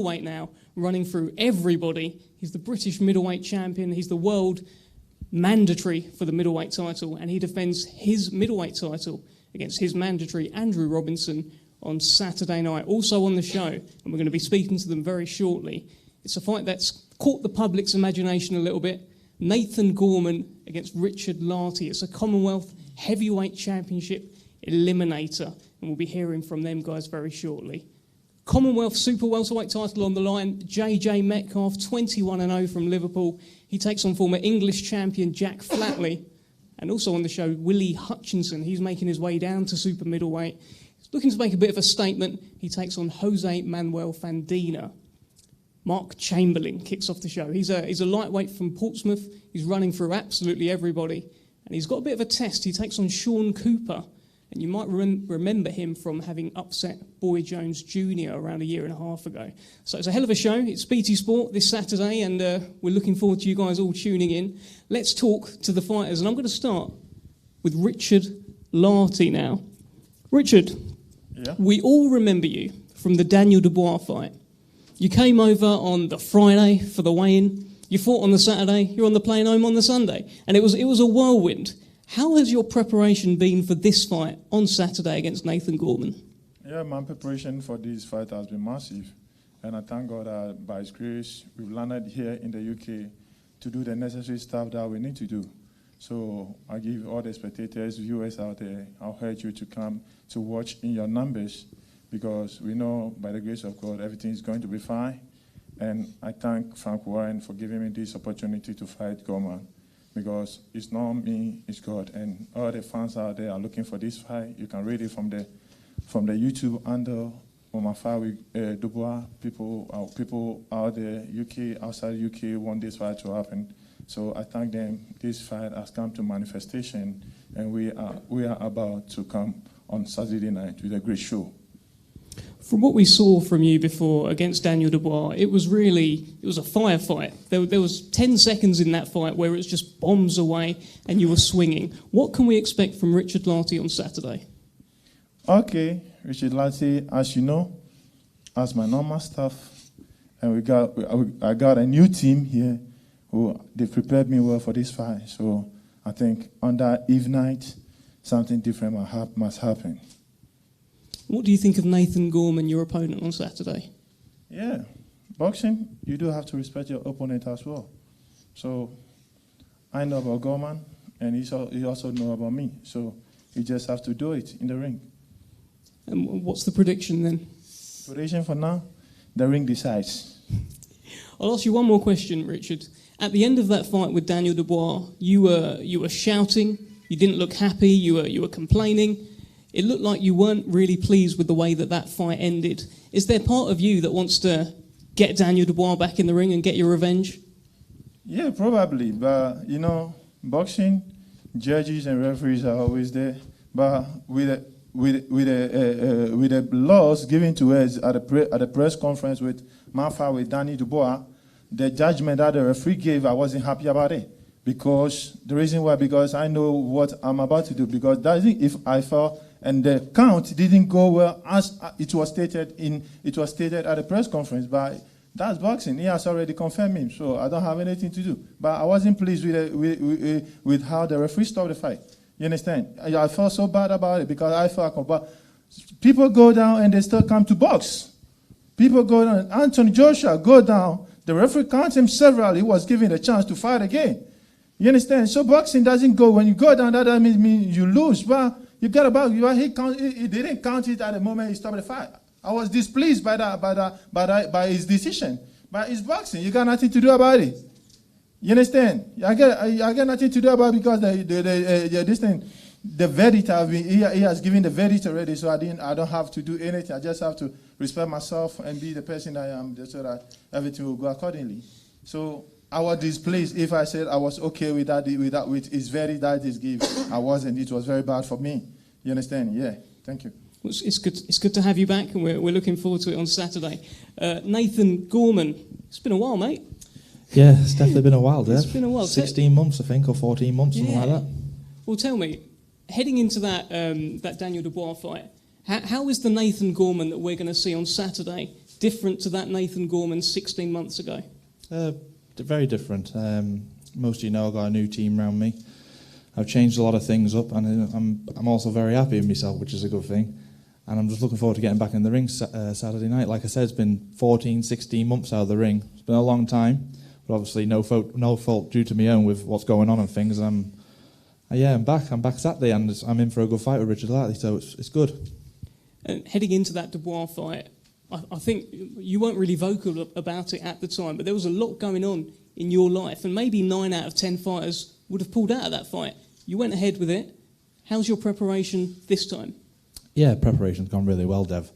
middleweight now, running through everybody. He's the British middleweight champion. He's the world mandatory for the middleweight title, and he defends his middleweight title against his mandatory Andrew Robinson on Saturday night. Also on the show, and we're going to be speaking to them very shortly. It's a fight that's caught the public's imagination a little bit. Nathan Gorman against Richard Lartey. It's a Commonwealth Heavyweight Championship eliminator, and we'll be hearing from them guys very shortly. Commonwealth Super Welterweight title on the line. JJ Metcalf, 21-0 from Liverpool. He takes on former English champion Jack Flatley. And also on the show, Willie Hutchinson. He's making his way down to super middleweight. He's looking to make a bit of a statement. He takes on Jose Manuel Fandina. Mark Chamberlain kicks off the show. He's a lightweight from Portsmouth. He's running through absolutely everybody. And he's got a bit of a test. He takes on Sean Cooper. And you might remember him from having upset Boy Jones Jr. around a year and a half ago. So it's a hell of a show. It's BT Sport this Saturday, and we're looking forward to you guys all tuning in. Let's talk to the fighters, and I'm going to start with Richard Lartey now. Richard, We all remember you from the Daniel Dubois fight. You came over on the Friday for the weigh-in. You fought on the Saturday. You're on the plane home on the Sunday. And it was a whirlwind. How has your preparation been for this fight on Saturday against Nathan Gorman? Yeah, my preparation for this fight has been massive. And I thank God that by His grace, we've landed here in the UK to do the necessary stuff that we need to do. So I give all the spectators, viewers out there, I'll urge you to come to watch in your numbers, because we know by the grace of God, everything is going to be fine. And I thank Frank Warren for giving me this opportunity to fight Gorman. Because it's not me, it's God. And all the fans out there are looking for this fight. You can read it from the YouTube handle on my fight with Dubois. People out there, UK, outside UK, want this fight to happen. So I thank them. This fight has come to manifestation, and we are about to come on Saturday night with a great show. From what we saw from you before against Daniel Dubois, it was a firefight. There was 10 seconds in that fight where it was just bombs away and you were swinging. What can we expect from Richard Lartey on Saturday? Okay, Richard Lartey, as you know, as my normal staff, and I got a new team here they prepared me well for this fight. So I think on that eve night, something different must happen. What do you think of Nathan Gorman, your opponent on Saturday? Yeah, boxing, you do have to respect your opponent as well. So I know about Gorman, and he also know about me. So you just have to do it in the ring. And what's the prediction then? Prediction for now, the ring decides. I'll ask you one more question, Richard. At the end of that fight with Daniel Dubois, you were shouting. You didn't look happy. You were complaining. It looked like you weren't really pleased with the way that fight ended. Is there part of you that wants to get Daniel Dubois back in the ring and get your revenge? Yeah, probably. But, boxing, judges and referees are always there. But with the laws given to us at the press conference with my fight with Daniel Dubois, the judgment that the referee gave, I wasn't happy about it. Because I know what I'm about to do. Because if I felt and the count didn't go well as it was stated at the press conference, but that's boxing. He has already confirmed him, so I don't have anything to do. But I wasn't pleased with how the referee stopped the fight. You understand? I felt so bad about it because I felt, but people go down and they still come to box. People go down. Anthony Joshua go down. The referee counts him several. He was given a chance to fight again. You understand? So boxing doesn't go when you go down. That doesn't mean you lose. But you got about he didn't count it at the moment he stopped the fight. I was displeased by his decision. But it's boxing. You got nothing to do about it. You understand? I got nothing to do about it because the verdict he has given the verdict already. So I don't have to do anything. I just have to respect myself and be the person I am, so that everything will go accordingly. So I was displeased if I said I was okay with his verdict that is given. I wasn't. It was very bad for me. You understand? Yeah. Thank you. Well, it's good to have you back, and we're looking forward to it on Saturday. Nathan Gorman, it's been a while, mate. Yeah, it's definitely been a while, Dave. It's been a while. 16 months, I think, or 14 months, something like that. Well, tell me, heading into that Daniel Dubois fight, how is the Nathan Gorman that we're going to see on Saturday different to that Nathan Gorman 16 months ago? Very different. Most of you know I've got a new team around me. I've changed a lot of things up, and I'm also very happy with myself, which is a good thing. And I'm just looking forward to getting back in the ring Saturday night. Like I said, it's been 14, 16 months out of the ring. It's been a long time, but obviously no fault due to my own with what's going on and things. And I'm back. I'm back Saturday, and I'm in for a good fight with Richard Lartey, so it's good. And heading into that Dubois fight, I think you weren't really vocal about it at the time, but there was a lot going on in your life, and maybe 9 out of 10 fighters would have pulled out of that fight. You went ahead with it. How's your preparation this time? Yeah, preparation's gone really well, Dev.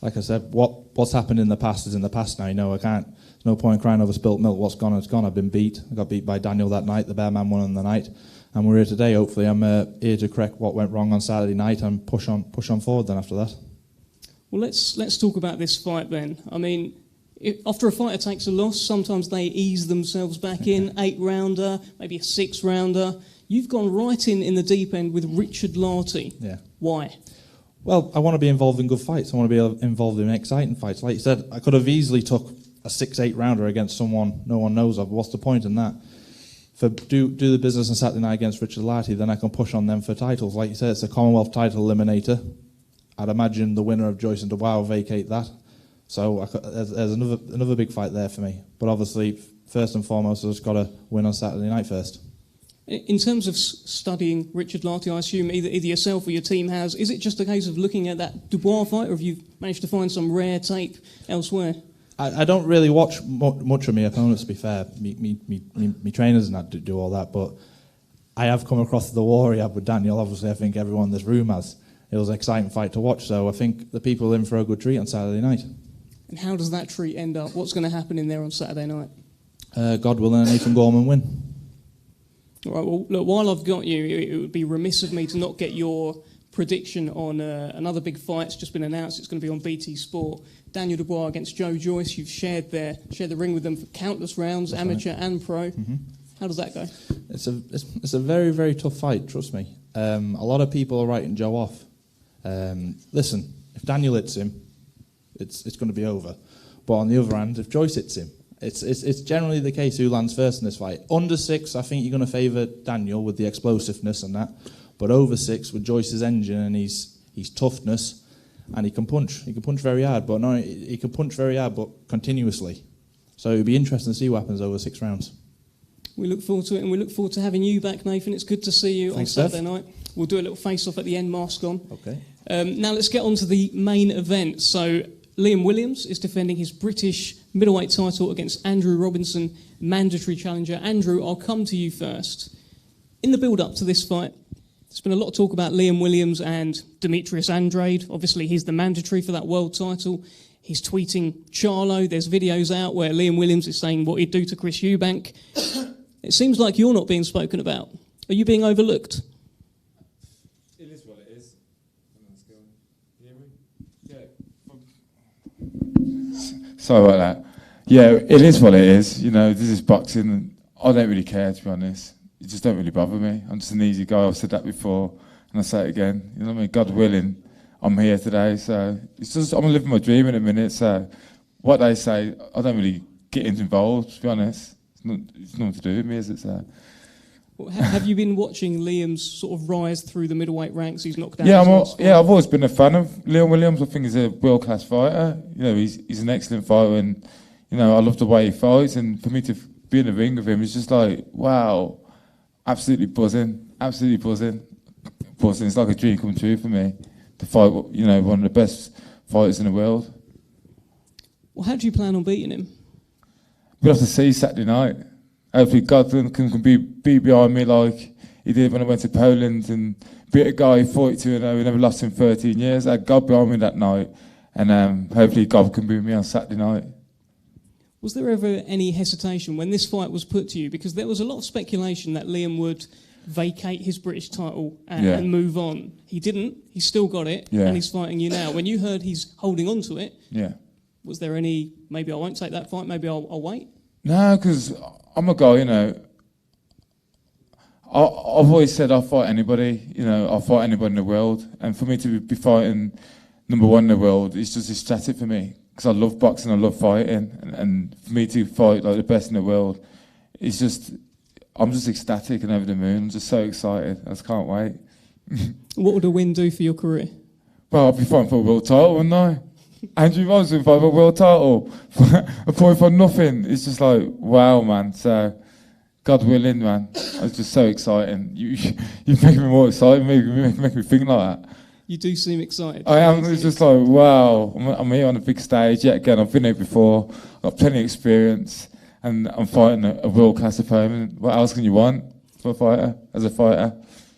Like I said, what's happened in the past is in the past now. You know, there's no point crying over spilt milk. What's gone is gone. I've been beat. I got beat by Daniel that night. The Bear Man won on the night, and we're here today. Hopefully, I'm here to correct what went wrong on Saturday night and push on forward. Then after that. Well, let's talk about this fight then. I mean, after a fighter takes a loss, sometimes they ease themselves back in. 8-rounder, maybe a 6-rounder. You've gone right in the deep end with Richard Lartey. Yeah. Why? Well, I want to be involved in good fights. I want to be involved in exciting fights. Like you said, I could have easily took a 6-8 rounder against someone no one knows of. What's the point in that? Do the business on Saturday night against Richard Lartey, then I can push on them for titles. Like you said, it's a Commonwealth title eliminator. I'd imagine the winner of Joyce and Dubois will vacate that. So there's another big fight there for me. But obviously, first and foremost, I've just got to win on Saturday night first. In terms of studying Richard Lartey, I assume either yourself or your team has, is it just a case of looking at that Dubois fight, or have you managed to find some rare tape elsewhere? I don't really watch much of my opponents, to be fair. Me trainers and that do all that, but I have come across the war he had with Daniel. Obviously, I think everyone in this room has. It was an exciting fight to watch, so I think the people are in for a good treat on Saturday night. And how does that treat end up? What's going to happen in there on Saturday night? God willing, Nathan Gorman win. All right, well, look, while I've got you, it would be remiss of me to not get your prediction on another big fight. It's just been announced. It's going to be on BT Sport. Daniel Dubois against Joe Joyce. You've shared the ring with them for countless rounds, That's amateur right. and pro. Mm-hmm. How does that go? It's a very, very tough fight, trust me. A lot of people are writing Joe off. Listen, if Daniel hits him, it's going to be over. But on the other hand, if Joyce hits him, it's generally the case who lands first in this fight. Under 6, I think you're going to favour Daniel with the explosiveness and that. But over 6 with Joyce's engine and his toughness, and he can punch. He can punch very hard, but continuously. So it'll be interesting to see what happens over 6 rounds. We look forward to it, and we look forward to having you back, Nathan. It's good to see you. Thanks, on Saturday night. We'll do a little face-off at the end, mask on. Okay. Now let's get on to the main event. So Liam Williams is defending his British middleweight title against Andrew Robinson, mandatory challenger. Andrew, I'll come to you first. In the build-up to this fight, there's been a lot of talk about Liam Williams and Demetrius Andrade. Obviously, he's the mandatory for that world title. He's tweeting Charlo. There's videos out where Liam Williams is saying what he'd do to Chris Eubank. It seems like you're not being spoken about. Are you being overlooked? It is what it is. Sorry about that. Yeah, it is what it is. You know, this is boxing, and I don't really care, to be honest. It just don't really bother me. I'm just an easy guy. I've said that before, and I say it again. You know what I mean? God willing, I'm here today. So it's just I'm living my dream in a minute. So what they say, I don't really get involved, to be honest. It's nothing to do with me, is it? So. Well, have you been watching Liam's sort of rise through the middleweight ranks? He's knocked down. Yeah, I've always been a fan of Liam Williams. I think he's a world-class fighter. You know, he's an excellent fighter, and you know, I love the way he fights. And for me to be in the ring with him, it's just like, wow, absolutely buzzing, absolutely buzzing. It's like a dream come true for me to fight, you know, one of the best fighters in the world. Well, how do you plan on beating him? We'll have to see Saturday night. Hopefully God can be behind me like he did when I went to Poland and beat a guy 42-0 who never lost in 13 years. I had God behind me that night, and hopefully God can be with me on Saturday night. Was there ever any hesitation when this fight was put to you? Because there was a lot of speculation that Liam would vacate his British title and move on. He didn't. He's still got it, and he's fighting you now. When you heard he's holding on to it, was there any, maybe I won't take that fight, maybe I'll wait? No, because I'm a guy, you know. I've always said I'll fight anybody, you know, I'll fight anybody in the world. And for me to be fighting number 1 in the world, it's just ecstatic for me. because I love boxing, I love fighting, and for me to fight like the best in the world, it's just, I'm just ecstatic and over the moon. I'm just so excited. I just can't wait. What would a win do for your career? Well, I'll be fighting for a world title, wouldn't I? Andrew Robinson fighting for a world title. A point for nothing. It's just like, wow, man. So, God willing, man. It's just so exciting. You make me more excited, make me think like that. You do seem excited. I am. It's just like, wow. I'm here on a big stage. Yet again, I've been here before. I've got plenty of experience. And I'm fighting a world-class opponent. What else can you want for a fighter, as a fighter?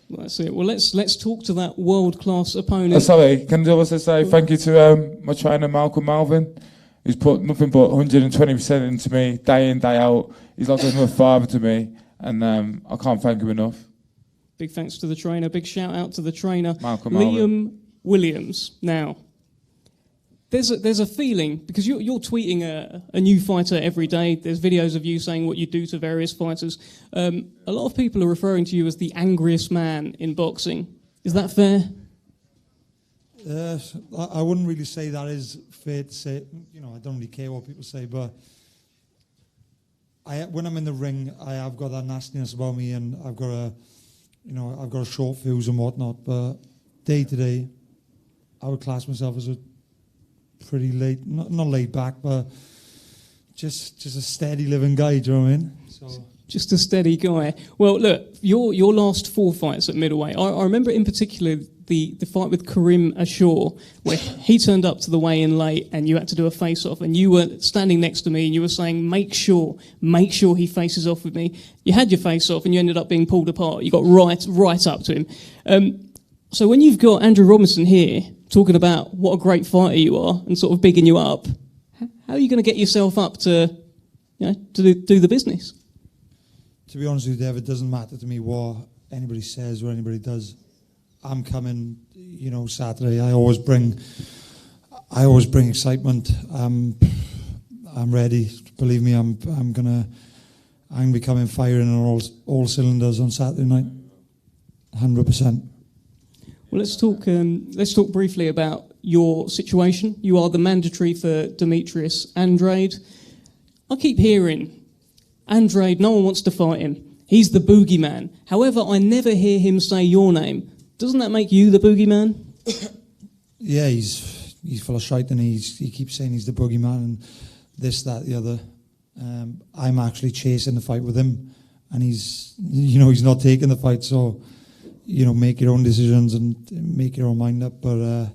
That's it. Well, let's talk to that world-class opponent. Sorry, can I also say thank you to my trainer, Malcolm Malvin, who's put nothing but 120% into me, day in, day out. He's like another father to me, and I can't thank him enough. Big thanks to the trainer. Big shout-out to the trainer, Malcolm Liam Malvin. Williams. Now, there's a feeling, because you're tweeting a new fighter every day. There's videos of you saying what you do to various fighters. A lot of people are referring to you as the angriest man in boxing. Is that fair? I wouldn't really say that is fair to say. You know, I don't really care what people say, but when I'm in the ring, I have got that nastiness about me, and I've got a short fuse and whatnot. But day to day, I would class myself as a pretty not laid back, but just a steady living guy. Do you know what I mean? So. Just a steady guy. Well, look, your last 4 fights at middleweight. I remember in particular the fight with Karim Ashur, where he turned up to the weigh-in late, and you had to do a face-off, and you were standing next to me, and you were saying, "Make sure he faces off with me." You had your face-off, and you ended up being pulled apart. You got right up to him. So when you've got Andrew Robinson here talking about what a great fighter you are and sort of bigging you up, how are you going to get yourself up to do the business? To be honest with you, Dave, it doesn't matter to me what anybody says or anybody does. I'm coming, Saturday. I always bring excitement. I'm ready. Believe me, I'm gonna be coming firing on all cylinders on Saturday night. 100%. Well, let's talk briefly about your situation. You are the mandatory for Demetrius Andrade. I keep hearing Andrade, no one wants to fight him. He's the boogeyman. However, I never hear him say your name. Doesn't that make you the boogeyman? Yeah, he's full of shite, and he keeps saying he's the boogeyman and this, that, the other. I'm actually chasing the fight with him, and he's not taking the fight. So, make your own decisions and make your own mind up. But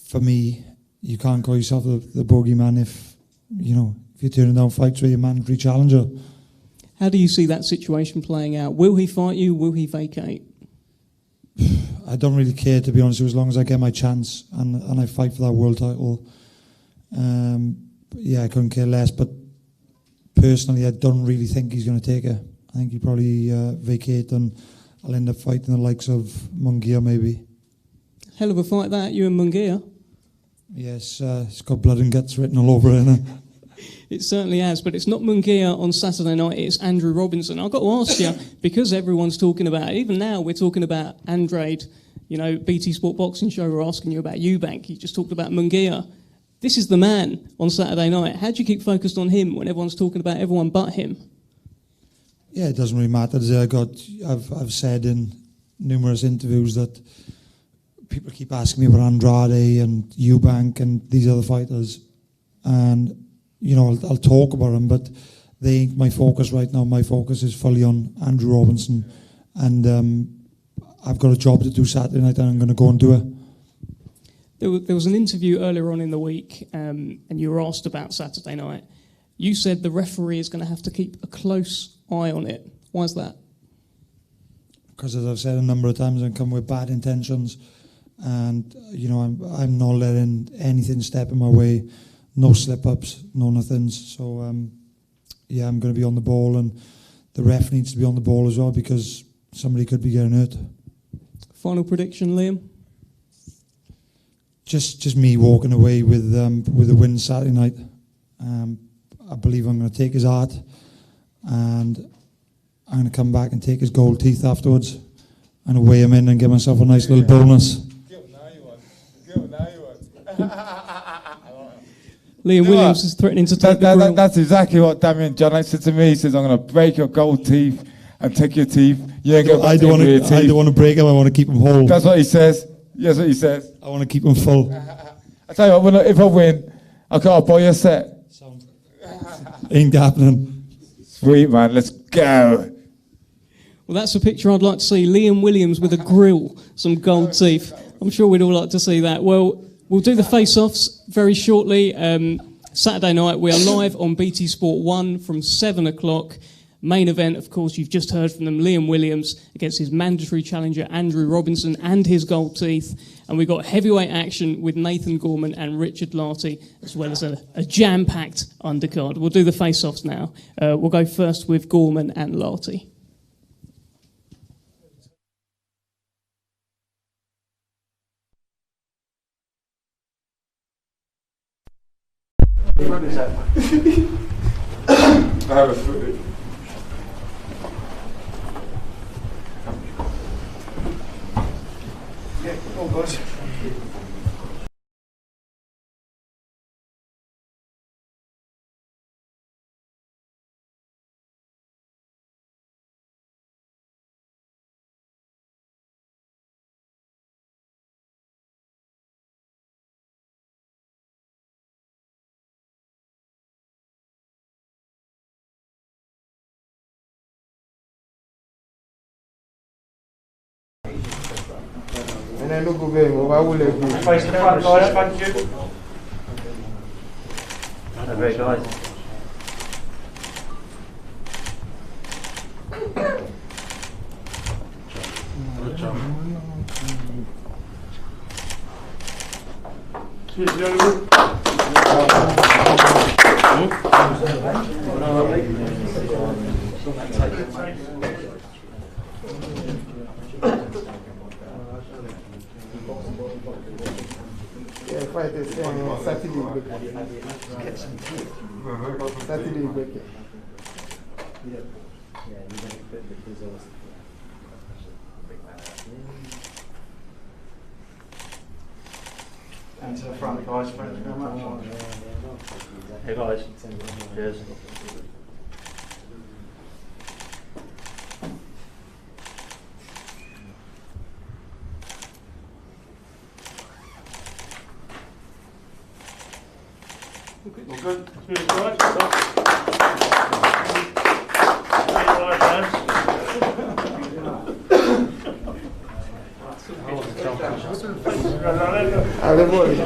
for me, you can't call yourself the boogeyman if you're turning down fights with your mandatory challenger. How do you see that situation playing out? Will he fight you? Will he vacate? I don't really care, to be honest, as long as I get my chance and I fight for that world title. I couldn't care less. But personally, I don't really think he's going to take it. I think he'll probably vacate, and I'll end up fighting the likes of Munguia, maybe. Hell of a fight that, you and Munguia. Yes, it's got blood and guts written all over it. It certainly has, but it's not Munguia on Saturday night, it's Andrew Robinson. I've got to ask you, because everyone's talking about it, even now we're talking about Andrade, BT Sport Boxing Show, we're asking you about Eubank, you just talked about Munguia. This is the man on Saturday night. How do you keep focused on him when everyone's talking about everyone but him? Yeah, it doesn't really matter. I've said in numerous interviews that people keep asking me about Andrade and Eubank and these other fighters, and I'll talk about them, but they ain't my focus right now. My focus is fully on Andrew Robinson, and I've got a job to do Saturday night, and I'm going to go and do it. There was an interview earlier on in the week, and you were asked about Saturday night. You said the referee is going to have to keep a close eye on it. Why is that? Because, as I've said a number of times, I come with bad intentions, and I'm not letting anything step in my way. No slip-ups, no nothings. So, I'm going to be on the ball, and the ref needs to be on the ball as well, because somebody could be getting hurt. Final prediction, Liam? Just me walking away with a win Saturday night. I believe I'm going to take his heart, and I'm going to come back and take his gold teeth afterwards and weigh him in and get myself a nice little bonus. Liam Williams is threatening to take the grill. That's exactly what Damien John said to me. He says, I'm going to break your gold teeth and take your teeth. You ain't I don't want to break them. I want to keep them whole. That's what he says. That's what he says. I want to keep them full. I tell you what, if I win, I've got to buy you a set. Ain't happening. Sweet, man. Let's go. Well, that's a picture I'd like to see. Liam Williams with a grill, some gold teeth. I'm sure we'd all like to see that. Well, we'll do the face-offs very shortly. Saturday night, we are live on BT Sport 1 from 7 o'clock. Main event, of course, you've just heard from them, Liam Williams against his mandatory challenger, Andrew Robinson, and his gold teeth. And we've got heavyweight action with Nathan Gorman and Richard Lartey, as well as a jam-packed undercard. We'll do the face-offs now. We'll go first with Gorman and Lartey. What is that? I have a footage. Yeah, oh God. And then look away, why will it be? Face the front, guys, thank you. Very guys. Good job. Cheers, gentlemen. Yeah, fight is Saturday break. Saturday break. And to the front, guys, thank you very much. Hey, guys. Cheers. All good. Cheers, guys. Allez,